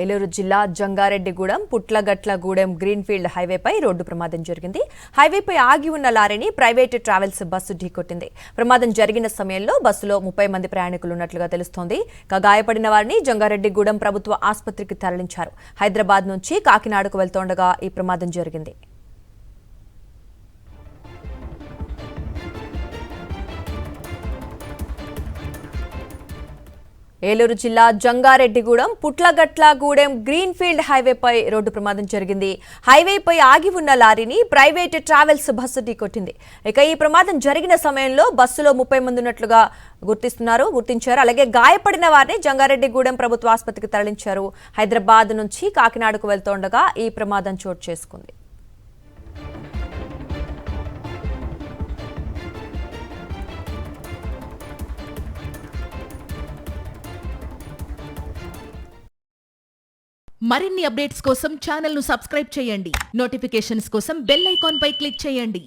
ఏలూరు జిల్లా Jangareddygudem పుట్లగట్లగూడెం greenfield హైవేపై road ప్రమాదం జరిగింది. హైవేపై ఆగి ఉన్న లారీని ప్రైవేట్ ట్రావెల్స్ బస్సు ఢీకొట్టింది. ప్రమాదం జరిగిన సమయంలో బస్సులో 30 మంది ప్రయాణికులు ఉన్నట్లుగా తెలుస్తోంది. గాయపడిన వారిని జంగారెడ్డిగూడెం ప్రభుత్వ ఆసుపత్రికి తరలించారు. హైదరాబాద్ నుంచి కాకినాడకు వెళ్తుండగా ఈ ప్రమాదం జరిగింది. ఏలూరు జిల్లా జంగారెడ్డిగూడెం పుట్లగట్లగూడెం గ్రీన్ఫీల్డ్ హైవేపై రోడ్డు ప్రమాదం జరిగింది. హైవేపై ఆగి ఉన్న లారీని ప్రైవేట్ ట్రావెల్స్ బస్సు ఢీకొట్టింది. ఇక ఈ ప్రమాదం జరిగిన సమయంలో బస్సులో 30 మంది ఉన్నట్లుగా గుర్తించారు. అలాగే గాయపడిన వారిని జంగారెడ్డిగూడెం ప్రభుత్వ ఆసుపత్రికి తరలించారు. హైదరాబాద్ నుంచి కాకినాడకు వెళ్తుండగా ఈ ప్రమాదం చోటు చేసుకుంది. మరిన్ని అప్డేట్స్ కోసం ఛానల్ ను సబ్స్క్రైబ్ చేయండి. నోటిఫికేషన్స్ కోసం బెల్ ఐకాన్ పై క్లిక్ చేయండి.